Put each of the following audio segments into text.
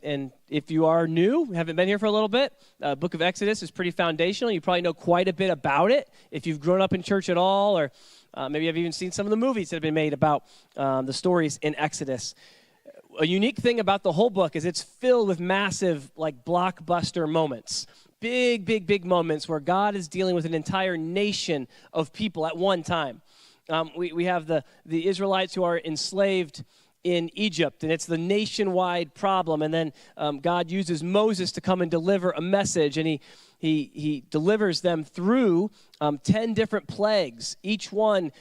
And if you are new, haven't been here for a little bit, book of Exodus is pretty foundational. You probably know quite a bit about it if you've grown up in church at all, or maybe you've even seen some of the movies that have been made about the stories in Exodus. A unique thing about the whole book is it's filled with massive, like, blockbuster moments. Big moments where God is dealing with an entire nation of people at one time. We have the Israelites who are enslaved in Egypt, and it's the nationwide problem. And then God uses Moses to come and deliver a message, and he delivers them through 10 different plagues, each one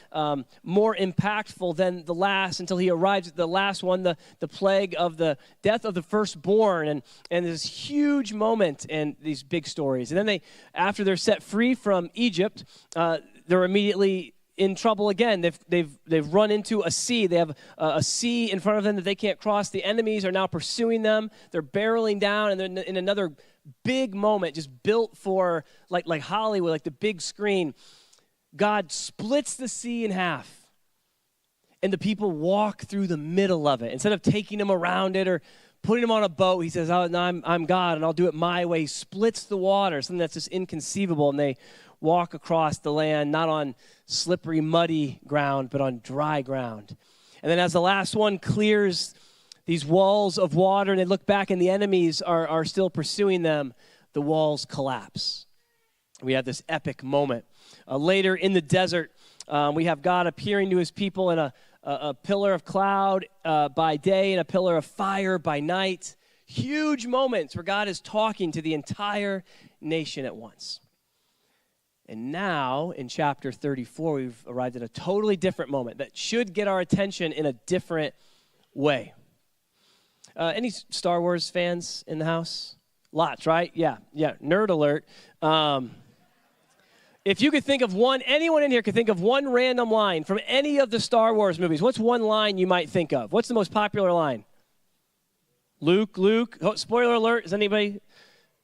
more impactful than the last, until he arrives at the last one, the plague of the death of the firstborn, and this huge moment in these big stories. And then after they're set free from Egypt, they're immediately in trouble again. They've run into a sea. They have a sea in front of them that they can't cross. The enemies are now pursuing them. They're barreling down, and they're in another big moment just built for like Hollywood, like the big screen. God splits the sea in half, and the people walk through the middle of it. Instead of taking them around it or putting them on a boat, he says, "Oh, no, I'm God, and I'll do it my way." He splits the water, something that's just inconceivable, and they walk across the land, not on slippery, muddy ground, but on dry ground. And then as the last one clears these walls of water, and they look back, and the enemies are still pursuing them, the walls collapse. We have this epic moment. Later in the desert, we have God appearing to his people in a pillar of cloud by day and a pillar of fire by night. Huge moments where God is talking to the entire nation at once. And now, in chapter 34, we've arrived at a totally different moment that should get our attention in a different way. Any Star Wars fans in the house? Lots, right? Yeah, nerd alert. If you could think of anyone in here could think of one random line from any of the Star Wars movies, what's one line you might think of? What's the most popular line? Luke. Oh, spoiler alert, is anybody?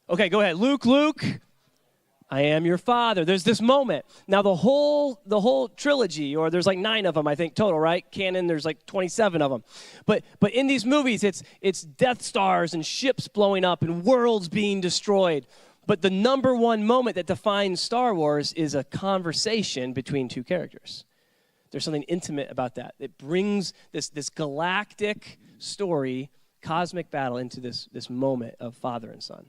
Okay, go ahead. Luke. I am your father. There's this moment. Now, the whole trilogy, or there's like 9 of them, I think, total, right? Canon, there's like 27 of them. But in these movies, it's Death Stars and ships blowing up and worlds being destroyed. But the number one moment that defines Star Wars is a conversation between 2 characters. There's something intimate about that. It brings this galactic story, cosmic battle, into this moment of father and son.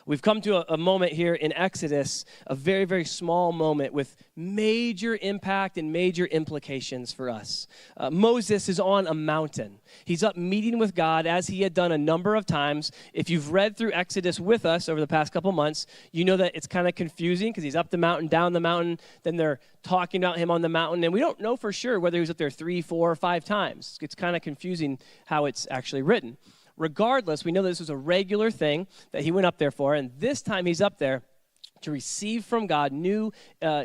We've come to a moment here in Exodus, a very, very small moment with major impact and major implications for us. Moses is on a mountain. He's up meeting with God, as he had done a number of times. If you've read through Exodus with us over the past couple months, you know that it's kind of confusing because he's up the mountain, down the mountain, then they're talking about him on the mountain, and we don't know for sure whether he was up there 3, 4, or 5 times. It's kind of confusing how it's actually written. Regardless, we know that this was a regular thing that he went up there for, and this time he's up there to receive from God new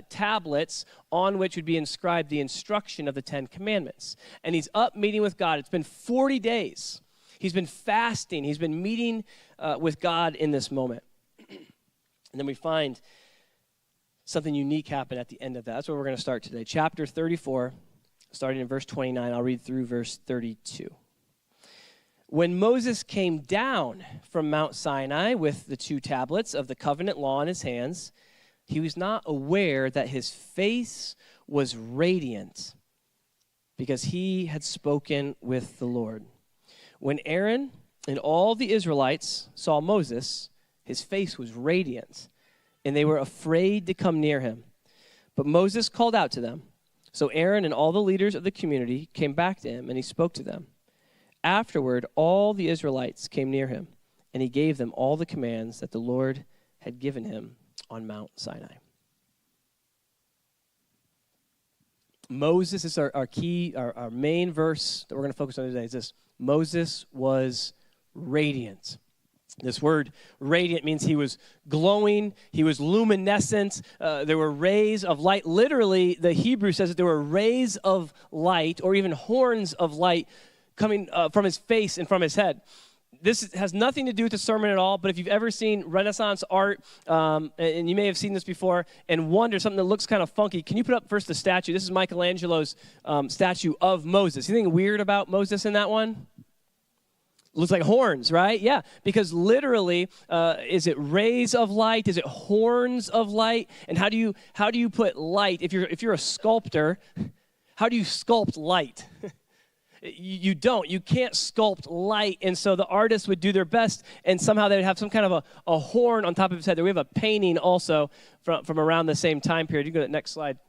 tablets on which would be inscribed the instruction of the 10 commandments. And he's up meeting with God. It's been 40 days. He's been fasting. He's been meeting with God in this moment. And then we find something unique happen at the end of that. That's where we're going to start today. Chapter 34, starting in verse 29. I'll read through verse 32. When Moses came down from Mount Sinai with the 2 tablets of the covenant law in his hands, he was not aware that his face was radiant because he had spoken with the Lord. When Aaron and all the Israelites saw Moses, his face was radiant, and they were afraid to come near him. But Moses called out to them. So Aaron and all the leaders of the community came back to him, and he spoke to them. Afterward, all the Israelites came near him, and he gave them all the commands that the Lord had given him on Mount Sinai. Moses is our key, our main verse that we're going to focus on today is this. Moses was radiant. This word radiant means he was glowing, he was luminescent, there were rays of light. Literally, the Hebrew says that there were rays of light or even horns of light coming from his face and from his head. This has nothing to do with the sermon at all, but if you've ever seen Renaissance art, and you may have seen this before, and wonder something that looks kind of funky, can you put up first the statue? This is Michelangelo's statue of Moses. Anything weird about Moses in that one? Looks like horns, right? Yeah, because literally, is it rays of light? Is it horns of light? And how do you put light? If you're a sculptor, how do you sculpt light? You don't. You can't sculpt light. And so the artist would do their best, and somehow they would have some kind of a horn on top of his head. We have a painting also from around the same time period. You can go to the next slide.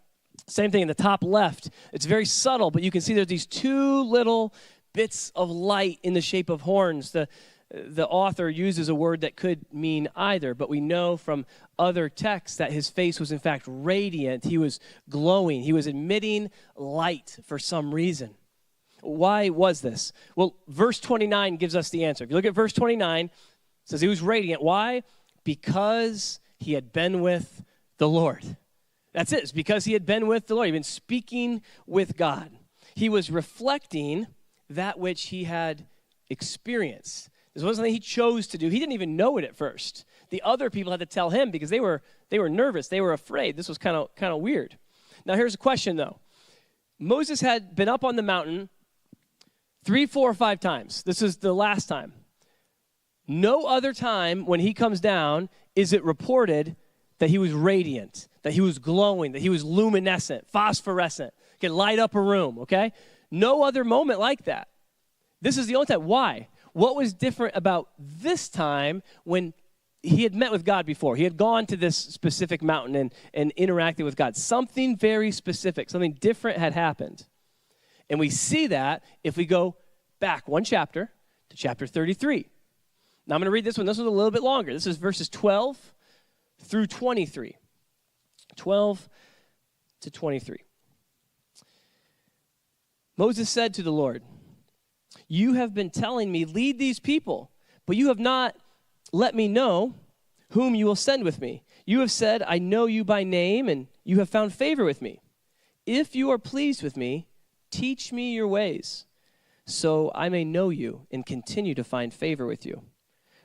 Same thing in the top left. It's very subtle, but you can see there's these two little bits of light in the shape of horns. The author uses a word that could mean either, but we know from other texts that his face was in fact radiant. He was glowing. He was emitting light for some reason. Why was this? Well, verse 29 gives us the answer. If you look at verse 29, it says he was radiant. Why? Because he had been with the Lord. That's it. It's because he had been with the Lord. He'd been speaking with God. He was reflecting that which he had experienced. This wasn't something he chose to do. He didn't even know it at first. The other people had to tell him because they were nervous. They were afraid. This was kind of weird. Now, here's a question, though. Moses had been up on the mountain 3, 4, or 5 times. This is the last time. No other time when he comes down is it reported that he was radiant, that he was glowing, that he was luminescent, phosphorescent, could light up a room, okay? No other moment like that. This is the only time. Why? What was different about this time when he had met with God before? He had gone to this specific mountain and interacted with God. Something very specific, something different had happened. And we see that if we go back one chapter to chapter 33. Now I'm going to read this one. This one's a little bit longer. This is verses 12 through 23. 12 to 23. Moses said to the Lord, "You have been telling me, lead these people, but you have not let me know whom you will send with me. You have said, I know you by name, and you have found favor with me. If you are pleased with me, teach me your ways, so I may know you and continue to find favor with you.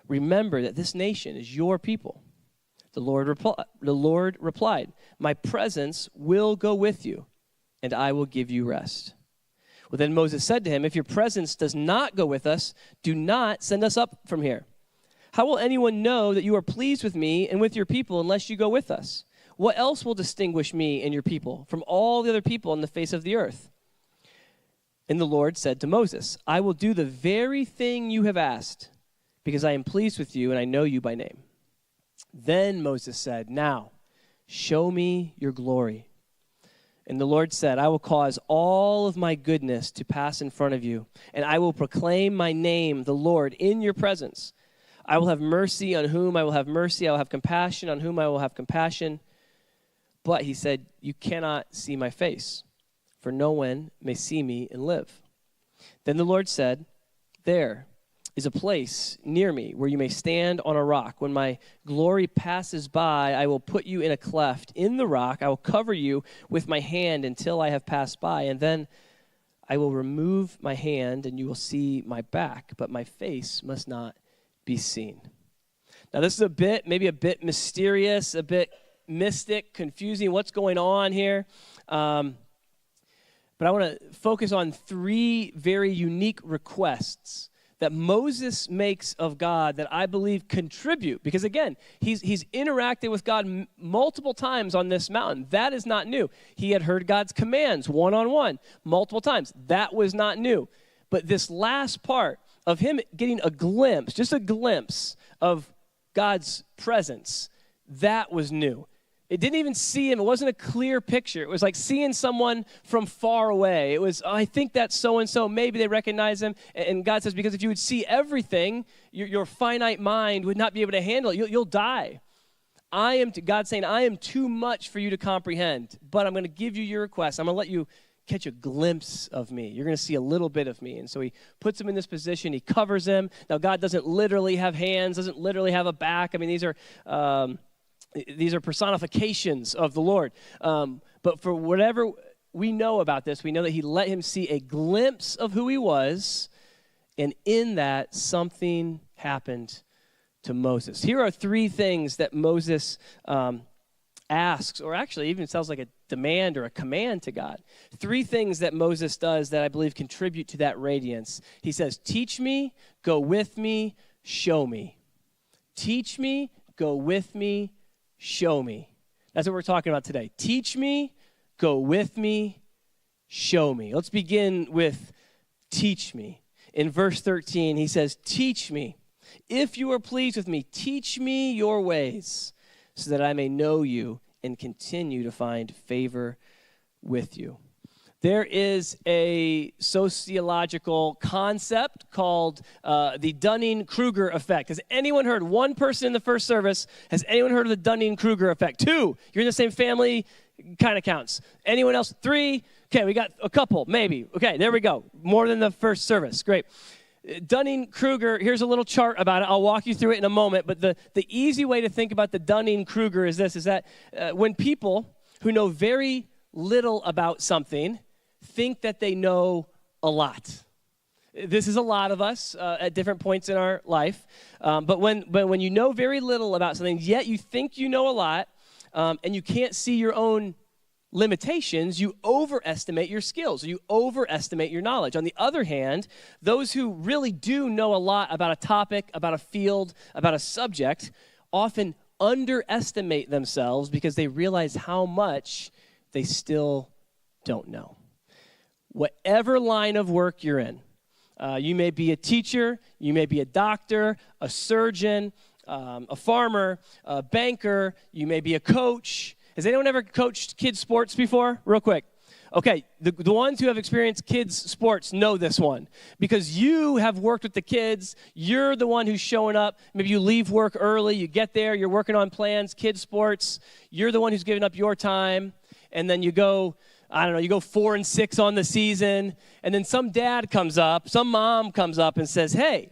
Remember that this nation is your people." The Lord replied, "My presence will go with you, and I will give you rest." Well, then Moses said to him, "If your presence does not go with us, do not send us up from here. How will anyone know that you are pleased with me and with your people unless you go with us? What else will distinguish me and your people from all the other people on the face of the earth?" And the Lord said to Moses, "I will do the very thing you have asked, because I am pleased with you and I know you by name." Then Moses said, "Now, show me your glory." And the Lord said, "I will cause all of my goodness to pass in front of you, and I will proclaim my name, the Lord, in your presence. I will have mercy on whom I will have mercy. I will have compassion on whom I will have compassion. But," he said, "you cannot see my face, for no one may see me and live." Then the Lord said, "There is a place near me where you may stand on a rock. When my glory passes by, I will put you in a cleft in the rock. I will cover you with my hand until I have passed by, and then I will remove my hand and you will see my back, but my face must not be seen." Now this is maybe a bit mysterious, a bit mystic, confusing. What's going on here? But I want to focus on 3 very unique requests that Moses makes of God that I believe contribute. Because again, he's interacted with God multiple times on this mountain. That is not new. He had heard God's commands one-on-one multiple times. That was not new. But this last part of him getting a glimpse, just a glimpse of God's presence, that was new. It didn't even see him. It wasn't a clear picture. It was like seeing someone from far away. It was, I think that's so-and-so. Maybe they recognize him. And God says, because if you would see everything, your finite mind would not be able to handle it. You'll die. God's saying, I am too much for you to comprehend, but I'm going to give you your request. I'm going to let you catch a glimpse of me. You're going to see a little bit of me. And so he puts him in this position. He covers him. Now, God doesn't literally have hands, doesn't literally have a back. I mean, these are personifications of the Lord. But for whatever we know about this, we know that he let him see a glimpse of who he was, and in that, something happened to Moses. Here are 3 things that Moses asks, or actually even sounds like a demand or a command to God. 3 things that Moses does that I believe contribute to that radiance. He says, teach me, go with me, show me. Teach me, go with me, show me. That's what we're talking about today. Teach me, go with me, show me. Let's begin with teach me. In verse 13, he says, teach me. If you are pleased with me, teach me your ways so that I may know you and continue to find favor with you. There is a sociological concept called the Dunning-Kruger effect. Has anyone heard? One person in the first service. Has anyone heard of the Dunning-Kruger effect? 2. You're in the same family. Kind of counts. Anyone else? 3. Okay, we got a couple, maybe. Okay, there we go. More than the first service. Great. Dunning-Kruger, here's a little chart about it. I'll walk you through it in a moment. But the easy way to think about the Dunning-Kruger is this, is that when people who know very little about something think that they know a lot. This is a lot of us at different points in our life. But when you know very little about something, yet you think you know a lot, and you can't see your own limitations, you overestimate your skills, you overestimate your knowledge. On the other hand, those who really do know a lot about a topic, about a field, about a subject, often underestimate themselves because they realize how much they still don't know. Whatever line of work you're in, you may be a teacher, you may be a doctor, a surgeon, a farmer, a banker, you may be a coach. Has anyone ever coached kids' sports before? Real quick. Okay, the ones who have experienced kids' sports know this one because you have worked with the kids. You're the one who's showing up. Maybe you leave work early. You get there. You're working on plans, kids' sports. You're the one who's giving up your time. And then you go, I don't know, you go 4 and 6 on the season. And then some dad comes up, some mom comes up and says, hey,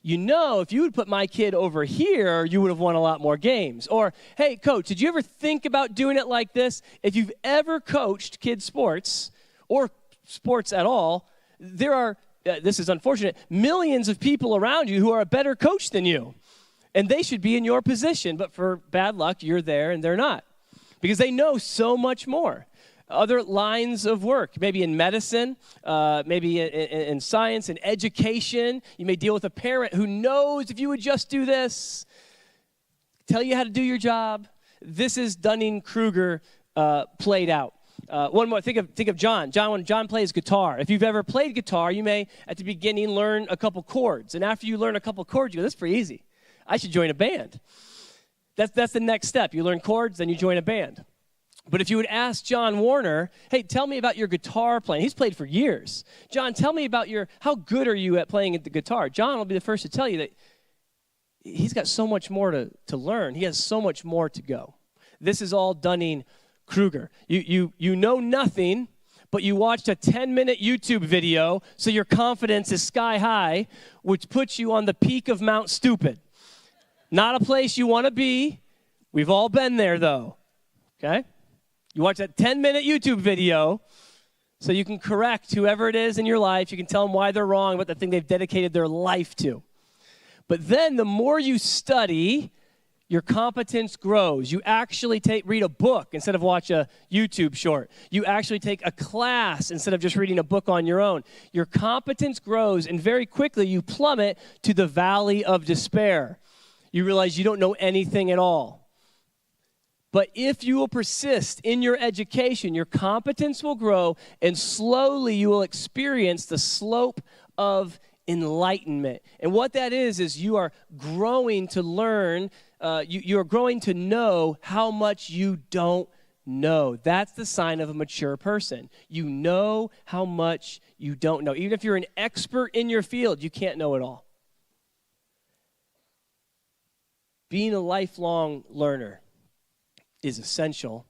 you know, if you would put my kid over here, you would have won a lot more games. Or, hey, coach, did you ever think about doing it like this? If you've ever coached kids' sports or sports at all, there are, this is unfortunate, millions of people around you who are a better coach than you. And they should be in your position. But for bad luck, you're there and they're not. Because they know so much more. Other lines of work, maybe in medicine, maybe in science and education. You may deal with a parent who knows if you would just do this, tell you how to do your job. This is Dunning-Kruger played out. One more, think of John. When John plays guitar. If you've ever played guitar, you may, at the beginning, learn a couple chords. And after you learn a couple chords, you go, that's pretty easy. I should join a band. That's the next step. You learn chords, then you join a band. But if you would ask John Warner, hey, tell me about your guitar playing. He's played for years. John, tell me about how good are you at playing the guitar? John will be the first to tell you that he's got so much more to learn. He has so much more to go. This is all Dunning-Kruger. You know nothing, but you watched a 10-minute YouTube video, so your confidence is sky high, which puts you on the peak of Mount Stupid. Not a place you want to be. We've all been there, though. Okay? You watch that 10-minute YouTube video so you can correct whoever it is in your life. You can tell them why they're wrong about the thing they've dedicated their life to. But then the more you study, your competence grows. You actually read a book instead of watch a YouTube short. You actually take a class instead of just reading a book on your own. Your competence grows, and very quickly you plummet to the valley of despair. You realize you don't know anything at all. But if you will persist in your education, your competence will grow, and slowly you will experience the slope of enlightenment. And what that is you are growing to learn, you are growing to know how much you don't know. That's the sign of a mature person. You know how much you don't know. Even if you're an expert in your field, you can't know it all. Being a lifelong learner is essential,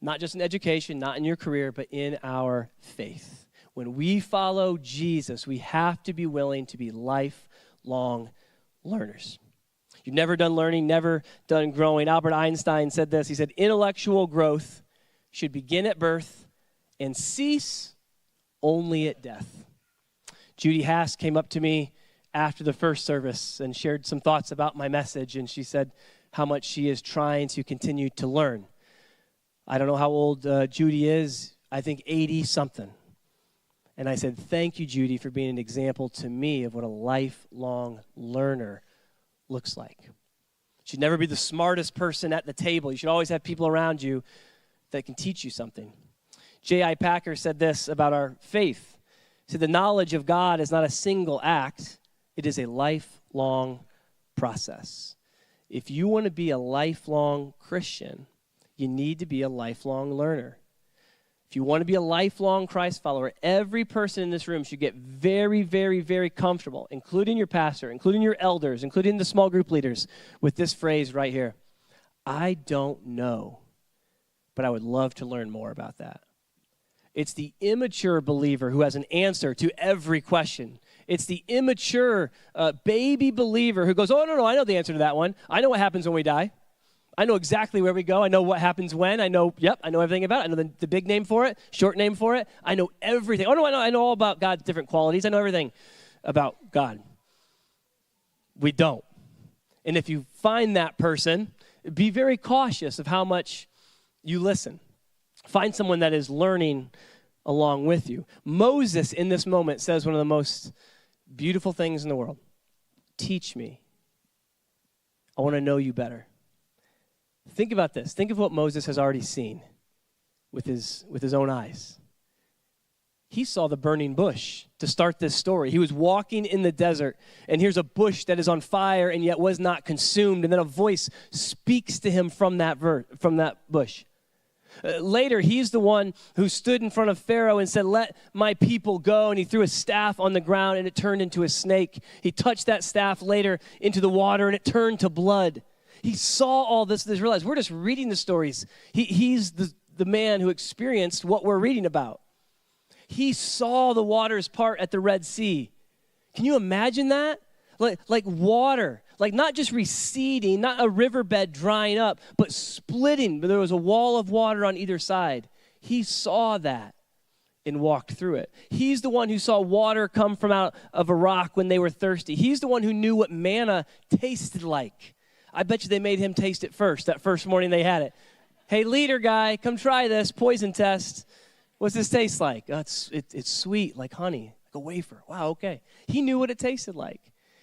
not just in education, not in your career, but in our faith. When we follow Jesus, we have to be willing to be lifelong learners. You've never done learning, never done growing. Albert Einstein said this. He said, intellectual growth should begin at birth and cease only at death. Judy Haas came up to me after the first service and shared some thoughts about my message, and she said how much she is trying to continue to learn. I don't know how old Judy is. I think 80-something. And I said, thank you, Judy, for being an example to me of what a lifelong learner looks like. You should never be the smartest person at the table. You should always have people around you that can teach you something. J.I. Packer said this about our faith. He said, the knowledge of God is not a single act. It is a lifelong process. If you want to be a lifelong Christian, you need to be a lifelong learner. If you want to be a lifelong Christ follower, every person in this room should get very, very, very comfortable, including your pastor, including your elders, including the small group leaders, with this phrase right here. I don't know, but I would love to learn more about that. It's the immature believer who has an answer to every question. It's the immature baby believer who goes, oh, no, I know the answer to that one. I know what happens when we die. I know exactly where we go. I know what happens when. I know everything about it. I know the big name for it, short name for it. I know everything. Oh, no, I know all about God's different qualities. I know everything about God. We don't. And if you find that person, be very cautious of how much you listen. Find someone that is learning along with you. Moses, in this moment, says one of the most beautiful things in the world. Teach me. I want to know you better. Think about this. Think of what Moses has already seen with his own eyes. He saw the burning bush to start this story. He was walking in the desert, and here's a bush that is on fire and yet was not consumed, and then a voice speaks to him from that bush. Later, he's the one who stood in front of Pharaoh and said, let my people go, and he threw a staff on the ground, and it turned into a snake. He touched that staff later into the water, and it turned to blood. He saw all this and realized we're just reading the stories. He's the man who experienced what we're reading about. He saw the waters part at the Red Sea. Can you imagine that? Like water, like not just receding, not a riverbed drying up, but splitting. But there was a wall of water on either side. He saw that and walked through it. He's the one who saw water come from out of a rock when they were thirsty. He's the one who knew what manna tasted like. I bet you they made him taste it first, that first morning they had it. Hey, leader guy, come try this poison test. What's this taste like? Oh, it's sweet, like honey, like a wafer. Wow, okay. He knew what it tasted like.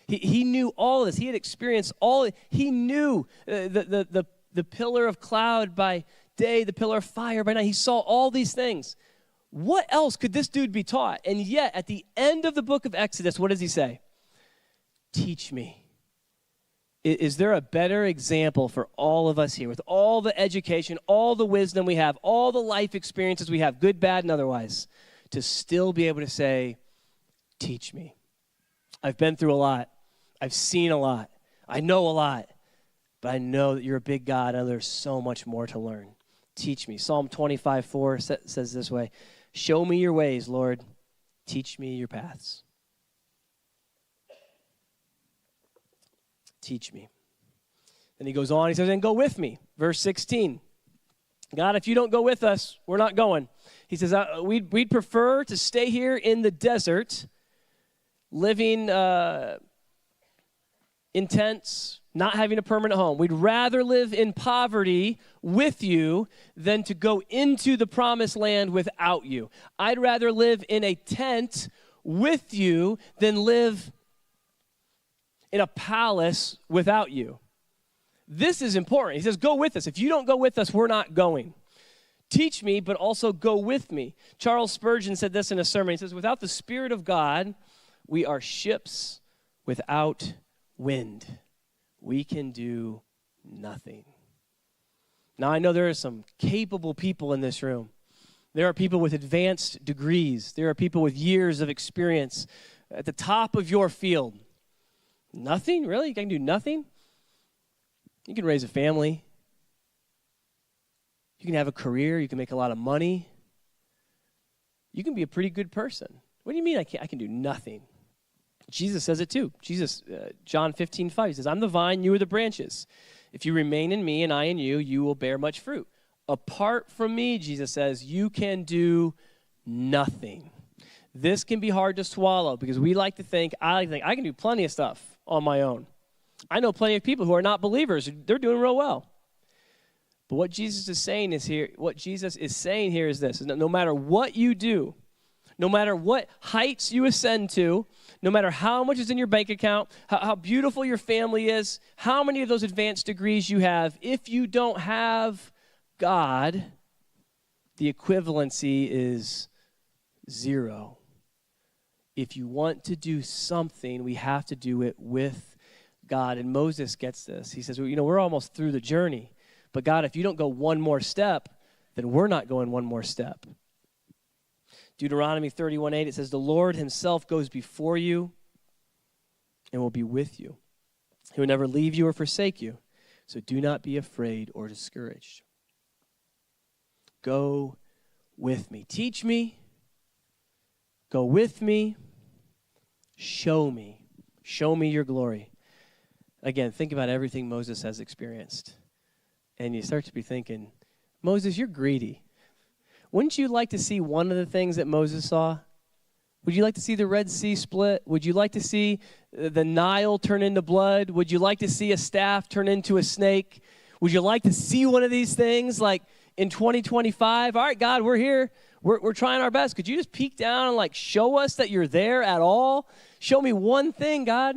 He knew all of this. He had experienced all. He knew the pillar of cloud by day, the pillar of fire by night. He saw all these things. What else could this dude be taught? And yet, at the end of the book of Exodus, what does he say? Teach me. Is there a better example for all of us here with all the education, all the wisdom we have, all the life experiences we have, good, bad, and otherwise, to still be able to say, teach me. I've been through a lot. I've seen a lot. I know a lot. But I know that you're a big God and there's so much more to learn. Teach me. Psalm 25:4 says this way, show me your ways, Lord. Teach me your paths. Teach me. Then he goes on, he says, and go with me. Verse 16. God, if you don't go with us, we're not going. He says, we'd prefer to stay here in the desert, living in tents, not having a permanent home. We'd rather live in poverty with you than to go into the promised land without you. I'd rather live in a tent with you than live in a palace without you. This is important. He says, go with us. If you don't go with us, we're not going. Teach me, but also go with me. Charles Spurgeon said this in a sermon. He says, without the Spirit of God, we are ships without wind. We can do nothing. Now, I know there are some capable people in this room. There are people with advanced degrees. There are people with years of experience at the top of your field. Nothing? Really? You can do nothing? You can raise a family. You can have a career. You can make a lot of money. You can be a pretty good person. What do you mean I can do nothing? Jesus says it too. Jesus, John 15:5, he says, I'm the vine, you are the branches. If you remain in me and I in you, you will bear much fruit. Apart from me, Jesus says, you can do nothing. This can be hard to swallow because I like to think I can do plenty of stuff on my own. I know plenty of people who are not believers. They're doing real well. But what Jesus is saying here is this: no matter what you do, no matter what heights you ascend to, no matter how much is in your bank account, how beautiful your family is, how many of those advanced degrees you have, if you don't have God, the equivalency is zero. If you want to do something, we have to do it with God. And Moses gets this. He says, well, we're almost through the journey. But God, if you don't go one more step, then we're not going one more step. Deuteronomy 31:8, it says, the Lord himself goes before you and will be with you. He will never leave you or forsake you. So do not be afraid or discouraged. Go with me. Teach me. Go with me. Show me. Show me your glory. Again, think about everything Moses has experienced. And you start to be thinking, Moses, you're greedy. Wouldn't you like to see one of the things that Moses saw? Would you like to see the Red Sea split? Would you like to see the Nile turn into blood? Would you like to see a staff turn into a snake? Would you like to see one of these things like in 2025? All right, God, we're here. We're trying our best. Could you just peek down and show us that you're there at all? Show me one thing, God.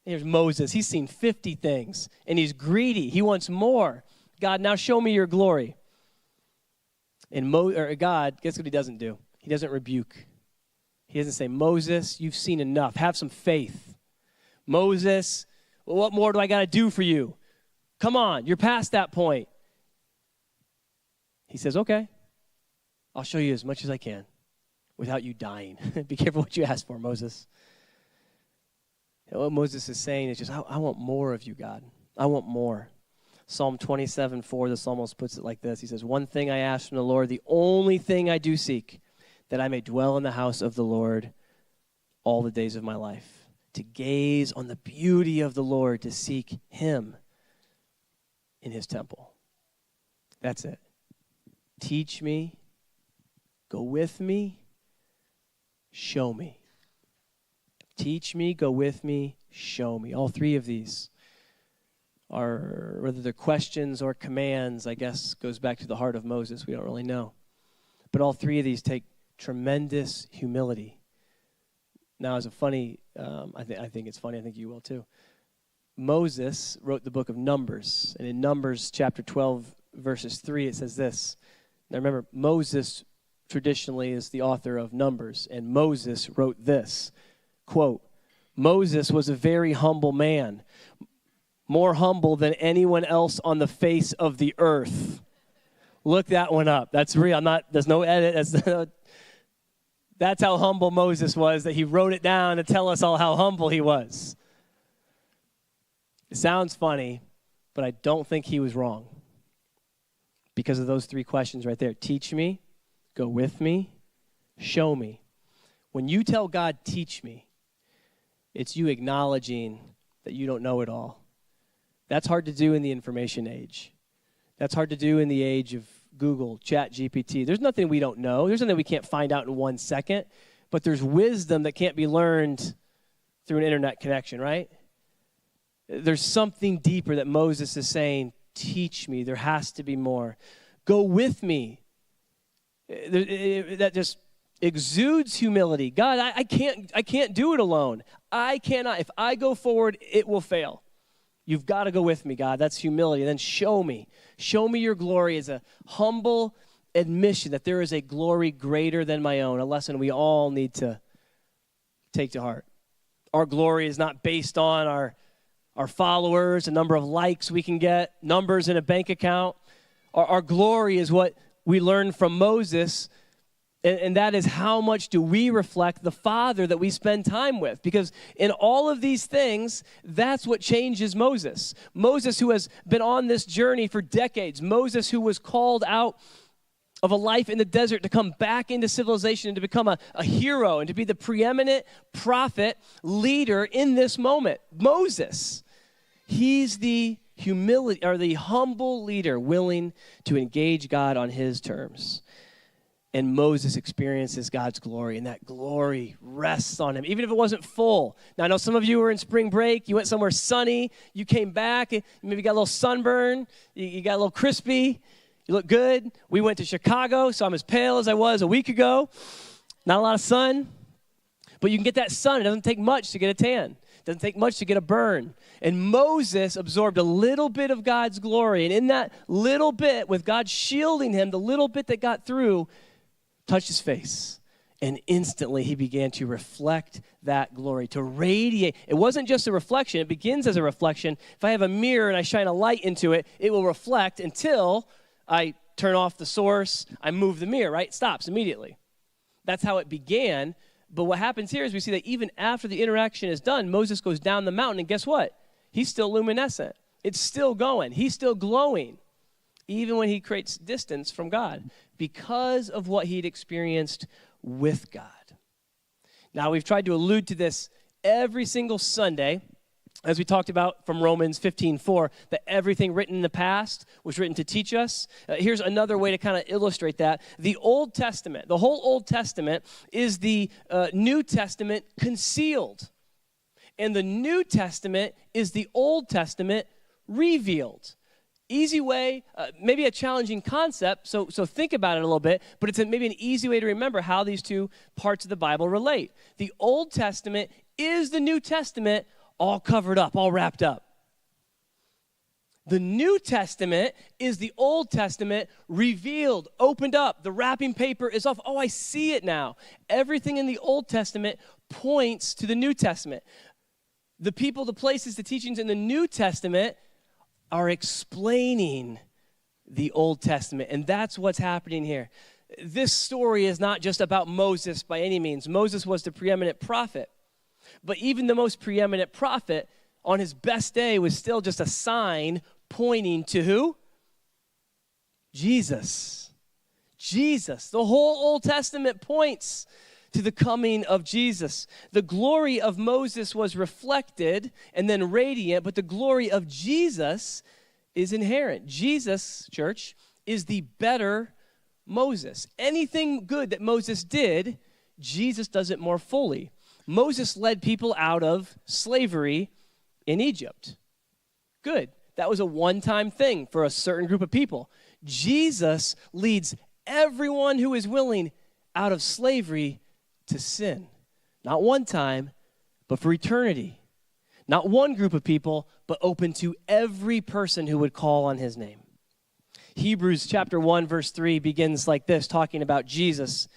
Here's Moses. He's seen 50 things, and he's greedy. He wants more. God, now show me your glory. And God, guess what he doesn't do? He doesn't rebuke. He doesn't say, Moses, you've seen enough. Have some faith. Moses, well, what more do I got to do for you? Come on, you're past that point. He says, okay, I'll show you as much as I can without you dying. Be careful what you ask for, Moses. And what Moses is saying is just, I want more of you, God. I want more. Psalm 27:4, the psalmist puts it like this. He says, one thing I ask from the Lord, the only thing I do seek, that I may dwell in the house of the Lord all the days of my life, to gaze on the beauty of the Lord, to seek him in his temple. That's it. Teach me, go with me, show me. Teach me, go with me, show me. All three of these are, whether they're questions or commands, I guess goes back to the heart of Moses. We don't really know. But all three of these take tremendous humility. Now, as a funny, I think it's funny, I think you will too. Moses wrote the book of Numbers. And in Numbers chapter 12, verses 3, it says this. Now remember, Moses traditionally is the author of Numbers. And Moses wrote this, quote, Moses was a very humble man, more humble than anyone else on the face of the earth. Look that one up. That's real. There's no edit. That's how humble Moses was, that he wrote it down to tell us all how humble he was. It sounds funny, but I don't think he was wrong because of those three questions right there. Teach me, go with me, show me. When you tell God, teach me, it's you acknowledging that you don't know it all. That's hard to do in the information age. That's hard to do in the age of Google, ChatGPT. There's nothing we don't know. There's nothing we can't find out in 1 second. But there's wisdom that can't be learned through an internet connection, right? There's something deeper that Moses is saying, teach me. There has to be more. Go with me. That just exudes humility. God, I can't do it alone. I cannot. If I go forward, it will fail. You've got to go with me, God. That's humility. And then show me. Show me your glory as a humble admission that there is a glory greater than my own, a lesson we all need to take to heart. Our glory is not based on our followers, the number of likes we can get, numbers in a bank account. Our glory is what we learned from Moses, and that is how much do we reflect the Father that we spend time with. Because in all of these things, that's what changes Moses. Moses, who has been on this journey for decades. Moses, who was called out of a life in the desert to come back into civilization and to become a hero and to be the preeminent prophet leader in this moment. Moses, he's the humility or the humble leader willing to engage God on his terms. And Moses experiences God's glory, and that glory rests on him, even if it wasn't full. Now, I know some of you were in spring break. You went somewhere sunny. You came back. And maybe got a little sunburn. You got a little crispy. You look good. We went to Chicago, so I'm as pale as I was a week ago. Not a lot of sun. But you can get that sun. It doesn't take much to get a tan. It doesn't take much to get a burn. And Moses absorbed a little bit of God's glory. And in that little bit, with God shielding him, the little bit that got through touched his face. And instantly he began to reflect that glory, to radiate. It wasn't just a reflection. It begins as a reflection. If I have a mirror and I shine a light into it, it will reflect until I turn off the source, I move the mirror, right? It stops immediately. That's how it began. But what happens here is we see that even after the interaction is done, Moses goes down the mountain, and guess what? He's still luminescent. It's still going. He's still glowing, even when he creates distance from God, because of what he'd experienced with God. Now, we've tried to allude to this every single Sunday, as we talked about from Romans 15:4, that everything written in the past was written to teach us. Here's another way to kind of illustrate that. The Old Testament, the whole Old Testament, is the New Testament concealed. And the New Testament is the Old Testament revealed. Easy way, maybe a challenging concept, so think about it a little bit, but it's maybe an easy way to remember how these two parts of the Bible relate. The Old Testament is the New Testament all covered up, all wrapped up. The New Testament is the Old Testament revealed, opened up. The wrapping paper is off. Oh, I see it now. Everything in the Old Testament points to the New Testament. The people, the places, the teachings in the New Testament are explaining the Old Testament, and that's what's happening here. This story is not just about Moses by any means. Moses was the preeminent prophet, but even the most preeminent prophet on his best day was still just a sign pointing to who? Jesus. Jesus. The whole Old Testament points to the coming of Jesus. The glory of Moses was reflected and then radiant, but the glory of Jesus is inherent. Jesus, church, is the better Moses. Anything good that Moses did, Jesus does it more fully. Moses led people out of slavery in Egypt. Good. That was a one-time thing for a certain group of people. Jesus leads everyone who is willing out of slavery to sin. Not one time, but for eternity. Not one group of people, but open to every person who would call on his name. Hebrews chapter 1, verse 3 begins like this, talking about Jesus.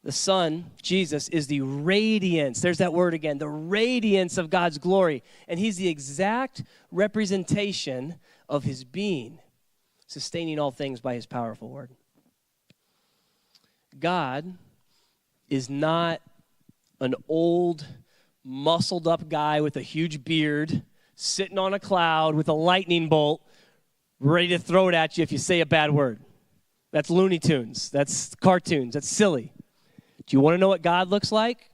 The Son, Jesus, is the radiance. There's that word again, the radiance of God's glory. And he's the exact representation of his being, sustaining all things by his powerful word. God is not an old, muscled-up guy with a huge beard sitting on a cloud with a lightning bolt ready to throw it at you if you say a bad word. That's Looney Tunes. That's cartoons. That's silly. Do you want to know what God looks like?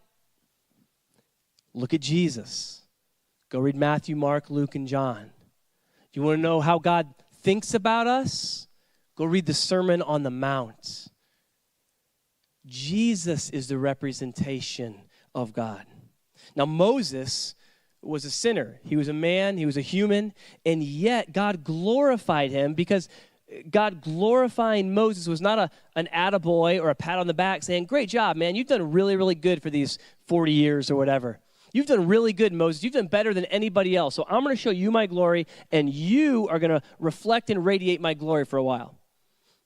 Look at Jesus. Go read Matthew, Mark, Luke, and John. Do you want to know how God thinks about us? Go read the Sermon on the Mount. Jesus is the representation of God. Now, Moses was a sinner. He was a man, he was a human, and yet God glorified him because God glorifying Moses was not an attaboy or a pat on the back saying, great job, man, you've done really, really good for these 40 years or whatever. You've done really good, Moses. You've done better than anybody else. So I'm going to show you my glory, and you are going to reflect and radiate my glory for a while.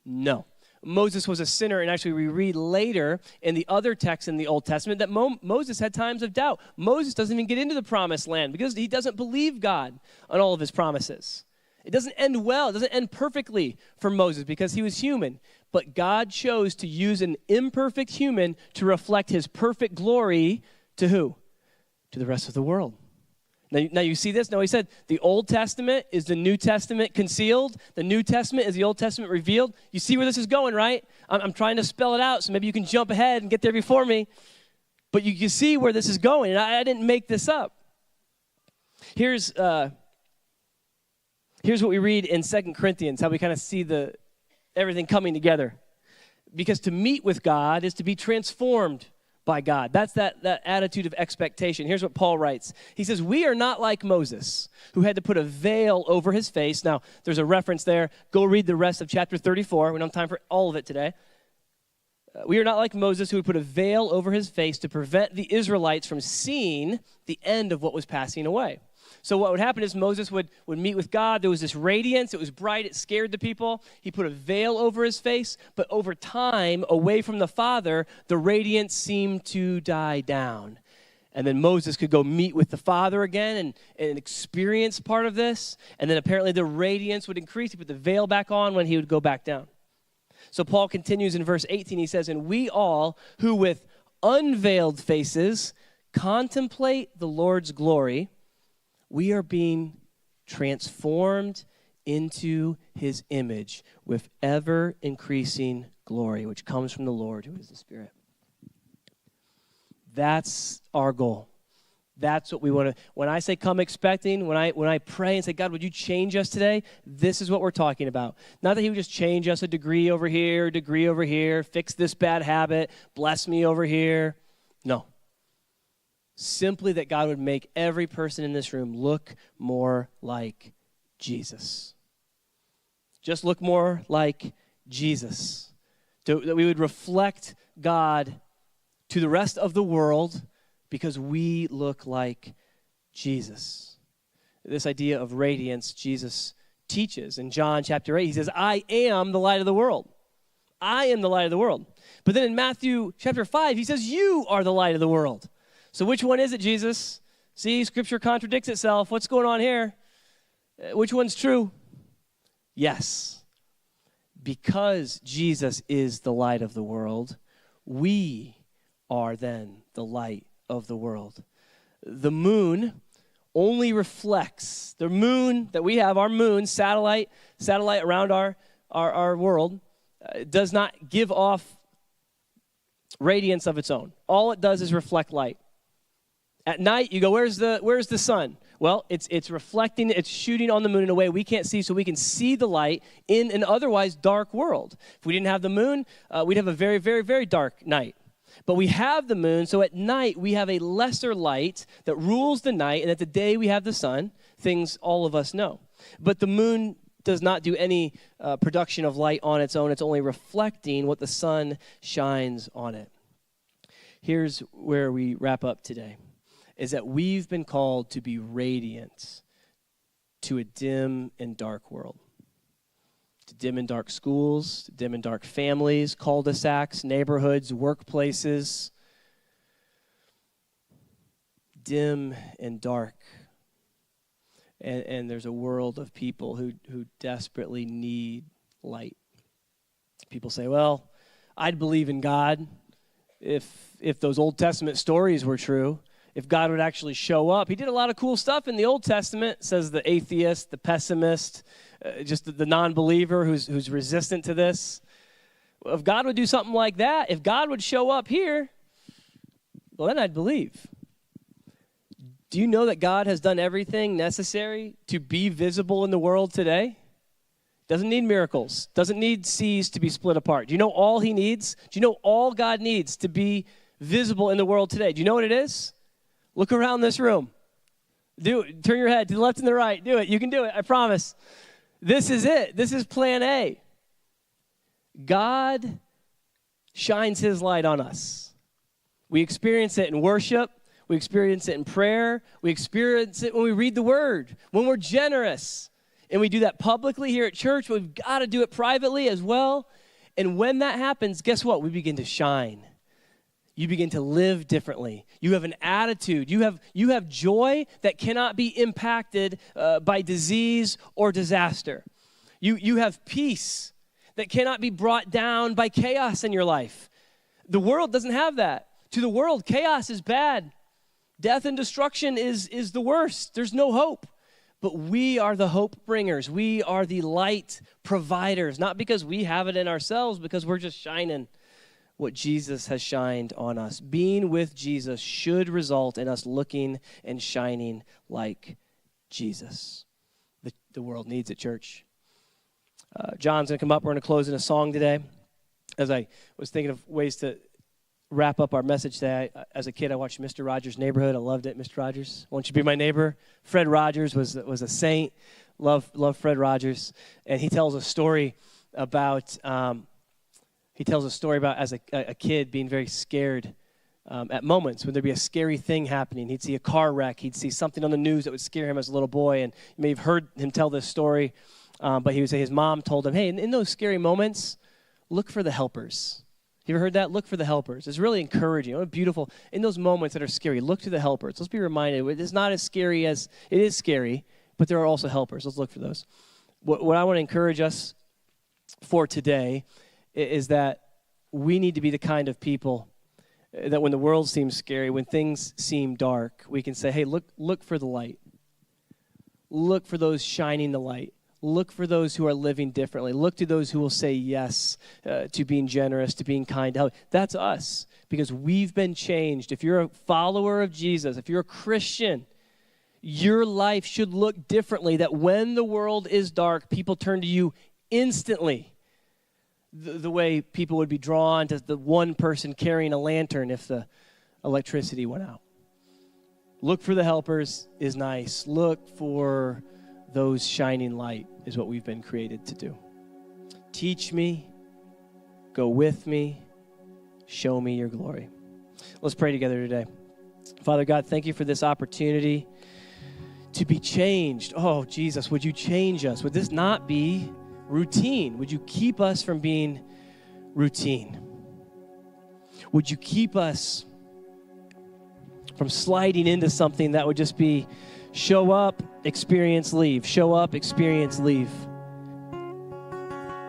No. Moses was a sinner, and actually we read later in the other texts in the Old Testament that Moses had times of doubt. Moses doesn't even get into the promised land because he doesn't believe God on all of his promises. It doesn't end well. It doesn't end perfectly for Moses because he was human. But God chose to use an imperfect human to reflect his perfect glory to who? To the rest of the world. Now you see this? Now he said the Old Testament is the New Testament concealed. The New Testament is the Old Testament revealed. You see where this is going, right? I'm trying to spell it out so maybe you can jump ahead and get there before me. But you can see where this is going, and I didn't make this up. Here's what we read in 2 Corinthians, how we kind of see everything coming together. Because to meet with God is to be transformed by God. That's that attitude of expectation. Here's what Paul writes. He says, we are not like Moses, who had to put a veil over his face. Now, there's a reference there. Go read the rest of chapter 34. We don't have time for all of it today. We are not like Moses, who would put a veil over his face to prevent the Israelites from seeing the end of what was passing away. So what would happen is Moses would meet with God. There was this radiance. It was bright. It scared the people. He put a veil over his face. But over time, away from the Father, the radiance seemed to die down. And then Moses could go meet with the Father again and experience part of this. And then apparently the radiance would increase. He put the veil back on when he would go back down. So Paul continues in verse 18. He says, and we all who with unveiled faces contemplate the Lord's glory, we are being transformed into his image with ever-increasing glory, which comes from the Lord, who is the Spirit. That's our goal. That's what we want to. When I say come expecting, when I pray and say, God, would you change us today? This is what we're talking about. Not that he would just change us a degree over here, fix this bad habit, bless me over here. No. Simply that God would make every person in this room look more like Jesus. Just look more like Jesus. That we would reflect God to the rest of the world because we look like Jesus. This idea of radiance, Jesus teaches in John chapter 8. He says, I am the light of the world. I am the light of the world. But then in Matthew chapter 5, he says, you are the light of the world. So which one is it, Jesus? See, Scripture contradicts itself. What's going on here? Which one's true? Yes. Because Jesus is the light of the world, we are then the light of the world. The moon only reflects, the moon that we have, our moon, satellite around our world, does not give off radiance of its own. All it does is reflect light. At night, you go, where's the sun? Well, it's reflecting, it's shooting on the moon in a way we can't see, so we can see the light in an otherwise dark world. If we didn't have the moon, we'd have a very, very, very dark night. But we have the moon, so at night we have a lesser light that rules the night, and at the day we have the sun, things all of us know. But the moon does not do any production of light on its own. It's only reflecting what the sun shines on it. Here's where we wrap up today, is that we've been called to be radiant to a dim and dark world. To dim and dark schools, to dim and dark families, cul-de-sacs, neighborhoods, workplaces. Dim and dark. And there's a world of people who desperately need light. People say, well, I'd believe in God if those Old Testament stories were true. If God would actually show up. He did a lot of cool stuff in the Old Testament, says the atheist, the pessimist, just the non-believer who's resistant to this. If God would do something like that, if God would show up here, well, then I'd believe. Do you know that God has done everything necessary to be visible in the world today? Doesn't need miracles. Doesn't need seas to be split apart. Do you know all he needs? Do you know all God needs to be visible in the world today? Do you know what it is? Look around this room. Do it. Turn your head to the left and the right. Do it. You can do it. I promise. This is it. This is plan A. God shines his light on us. We experience it in worship. We experience it in prayer. We experience it when we read the word, when we're generous. And we do that publicly here at church. We've got to do it privately as well. And when that happens, guess what? We begin to shine. You begin to live differently. You have an attitude. You have joy that cannot be impacted by disease or disaster. You have peace that cannot be brought down by chaos in your life. The world doesn't have that. To the world, chaos is bad. Death and destruction is the worst. There's no hope. But we are the hope bringers. We are the light providers, not because we have it in ourselves, because we're just shining what Jesus has shined on us. Being with Jesus should result in us looking and shining like Jesus. The world needs it, church. John's going to come up. We're going to close in a song today. as I was thinking of ways to wrap up our message today, as a kid, I watched Mr. Rogers' Neighborhood. I loved it, Mr. Rogers. Won't you be my neighbor? Fred Rogers was a saint. Love Fred Rogers. And he tells a story about as a kid being very scared at moments when there'd be a scary thing happening. He'd see a car wreck. He'd see something on the news that would scare him as a little boy. And you may have heard him tell this story, but he would say his mom told him, hey, in those scary moments, look for the helpers. You ever heard that? Look for the helpers. It's really encouraging. Oh, beautiful. In those moments that are scary, look to the helpers. Let's be reminded, it's not as scary as it is scary, but there are also helpers. Let's look for those. What I want to encourage us for today is that we need to be the kind of people that when the world seems scary, when things seem dark, we can say, hey, look for the light. Look for those shining the light. Look for those who are living differently. Look to those who will say yes to being generous, to being kind. That's us, because we've been changed. If you're a follower of Jesus, if you're a Christian, your life should look differently, that when the world is dark, people turn to you instantly. The way people would be drawn to the one person carrying a lantern if the electricity went out. Look for the helpers is nice. Look for those shining light is what we've been created to do. Teach me, go with me, show me your glory. Let's pray together today. Father God, thank you for this opportunity to be changed. Oh, Jesus, would you change us? Would this not be routine? Would you keep us from being routine? Would you keep us from sliding into something that would just be show up, experience, leave. Show up, experience, leave.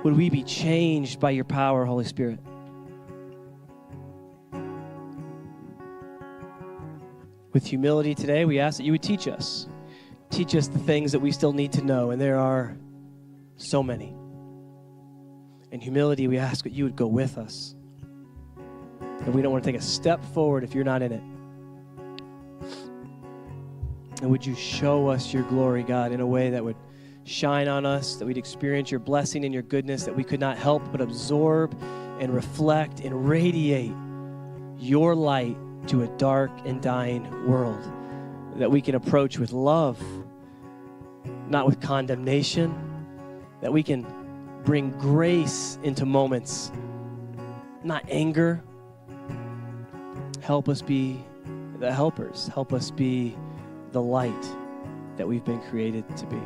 Would we be changed by your power, Holy Spirit? With humility today, we ask that you would teach us. Teach us the things that we still need to know, and there are so many. In humility, we ask that you would go with us. And we don't want to take a step forward if you're not in it. And would you show us your glory, God, in a way that would shine on us, that we'd experience your blessing and your goodness, that we could not help but absorb and reflect and radiate your light to a dark and dying world, that we can approach with love, not with condemnation, that we can bring grace into moments, not anger. Help us be the helpers. Help us be the light that we've been created to be.